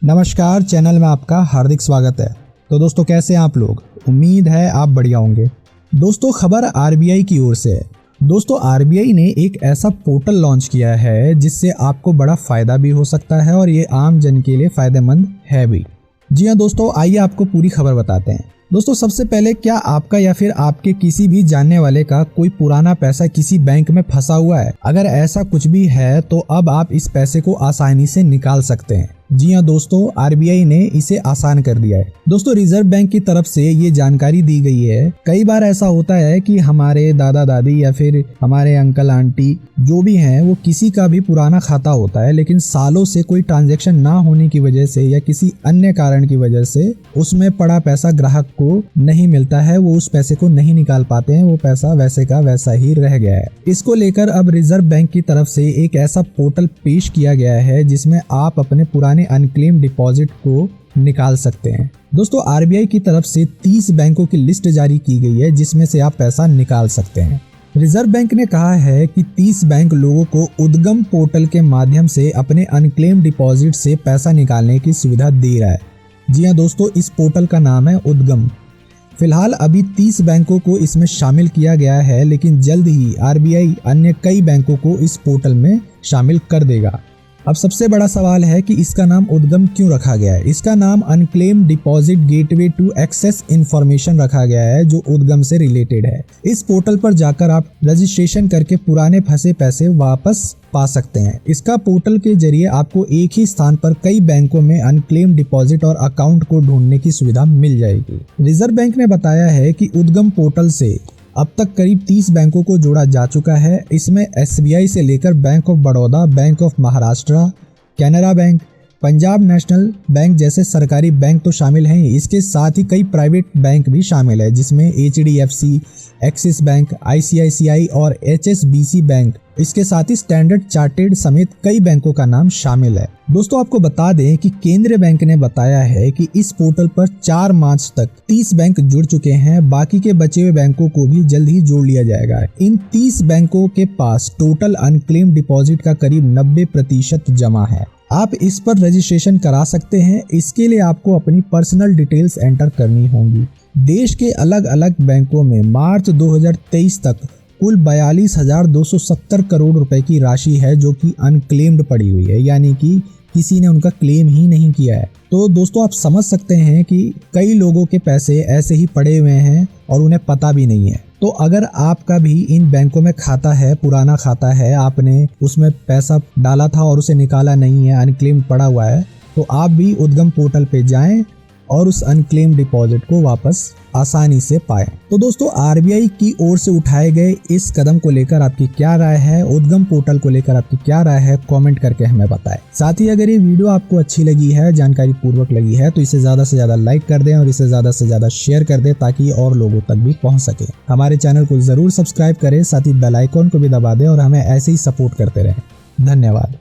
नमस्कार, चैनल में आपका हार्दिक स्वागत है। तो दोस्तों, कैसे हैं आप लोग? उम्मीद है आप बढ़िया होंगे। दोस्तों, खबर आरबीआई की ओर से है। दोस्तों, आरबीआई ने एक ऐसा पोर्टल लॉन्च किया है जिससे आपको बड़ा फायदा भी हो सकता है और ये आम जन के लिए फायदेमंद है भी। जी हाँ दोस्तों, आइए आपको पूरी खबर बताते हैं। दोस्तों, सबसे पहले, क्या आपका या फिर आपके किसी भी जानने वाले का कोई पुराना पैसा किसी बैंक में फंसा हुआ है? अगर ऐसा कुछ भी है तो अब आप इस पैसे को आसानी से निकाल सकते हैं। जी हाँ दोस्तों, आरबीआई ने इसे आसान कर दिया है। दोस्तों, रिजर्व बैंक की तरफ से ये जानकारी दी गई है। कई बार ऐसा होता है कि हमारे दादा दादी या फिर हमारे अंकल आंटी जो भी हैं, वो किसी का भी पुराना खाता होता है, लेकिन सालों से कोई ट्रांजैक्शन ना होने की वजह से या किसी अन्य कारण की वजह से उसमें पड़ा पैसा ग्राहक को नहीं मिलता है। वो उस पैसे को नहीं निकाल पाते हैं, वो पैसा वैसे का वैसा ही रह गया है। इसको लेकर अब रिजर्व बैंक की तरफ से एक ऐसा पोर्टल पेश किया गया है जिसमें आप अपने पुराने अनक्लेम डिपॉजिट को निकाल सकते हैं। दोस्तों, आरबीआई की तरफ से 30 बैंकों की लिस्ट जारी की गई है जिसमें से आप पैसा निकाल सकते हैं। रिजर्व बैंक ने कहा है कि 30 बैंक लोगों को उद्गम पोर्टल के माध्यम से अपने अनक्लेम डिपॉजिट से पैसा निकालने की सुविधा दे रहा है। जी हाँ दोस्तों, इस पोर्टल का नाम है उद्गम। फिलहाल अभी 30 बैंकों को इसमें शामिल किया गया है, लेकिन जल्द ही आरबीआई अन्य कई बैंकों को इस पोर्टल में शामिल कर देगा। अब सबसे बड़ा सवाल है कि इसका नाम उद्गम क्यों रखा गया है? इसका नाम unclaimed deposit gateway to access information रखा गया है, जो उद्गम से रिलेटेड है। इस पोर्टल पर जाकर आप रजिस्ट्रेशन करके पुराने फंसे पैसे वापस पा सकते हैं। इसका पोर्टल के जरिए आपको एक ही स्थान पर कई बैंकों में अनक्लेम डिपॉजिट और अकाउंट को ढूंढने की सुविधा मिल जाएगी। रिजर्व बैंक ने बताया है कि उद्गम पोर्टल से अब तक करीब 30 बैंकों को जोड़ा जा चुका है। इसमें एसबीआई से लेकर bank of Baroda, bank of Maharashtra, Canara bank, Punjab national bank जैसे सरकारी बैंक तो शामिल हैं। इसके साथ ही कई प्राइवेट बैंक भी शामिल है, जिसमें एचडीएफसी, एक्सिस बैंक, आईसीआईसीआई और एचएसबीसी बैंक, इसके साथ ही स्टैंडर्ड चार्टर्ड समेत कई बैंकों का नाम शामिल है। दोस्तों, आपको बता दें कि केंद्रीय बैंक ने बताया है कि इस पोर्टल पर 4 मार्च तक 30 बैंक जुड़ चुके हैं। बाकी के बचे हुए बैंकों को भी जल्द ही जोड़ लिया जाएगा। इन 30 बैंकों के पास टोटल अनक्लेम डिपॉजिट का करीब 90% जमा है। आप इस पर रजिस्ट्रेशन करा सकते हैं। इसके लिए आपको अपनी पर्सनल डिटेल्स एंटर करनी होंगी। देश के अलग अलग बैंकों में मार्च 2023 तक कुल 42,270 करोड़ रुपए की राशि है जो कि अनक्लेम्ड पड़ी हुई है, यानी कि किसी ने उनका क्लेम ही नहीं किया है। तो दोस्तों, आप समझ सकते हैं कि कई लोगों के पैसे ऐसे ही पड़े हुए हैं और उन्हें पता भी नहीं है। तो अगर आपका भी इन बैंकों में खाता है, पुराना खाता है, आपने उसमें पैसा डाला था और उसे निकाला नहीं है, अनक्लेम्ड पड़ा हुआ है, तो आप भी उद्गम पोर्टल पे जाएं और उस अनक्लेम डिपॉजिट को वापस आसानी से पाएं। तो दोस्तों, आरबीआई की ओर से उठाए गए इस कदम को लेकर आपकी क्या राय है? उद्गम पोर्टल को लेकर आपकी क्या राय है? कमेंट करके हमें बताएं। साथ ही अगर ये वीडियो आपको अच्छी लगी है, जानकारी पूर्वक लगी है, तो इसे ज्यादा से ज्यादा लाइक कर दें और इसे ज्यादा से ज्यादा शेयर कर दें ताकि और लोगों तक भी पहुंच सके। हमारे चैनल को जरूर सब्सक्राइब करें, साथ ही बेल आइकॉन को भी दबा दें और हमें ऐसे ही सपोर्ट करते रहें। धन्यवाद।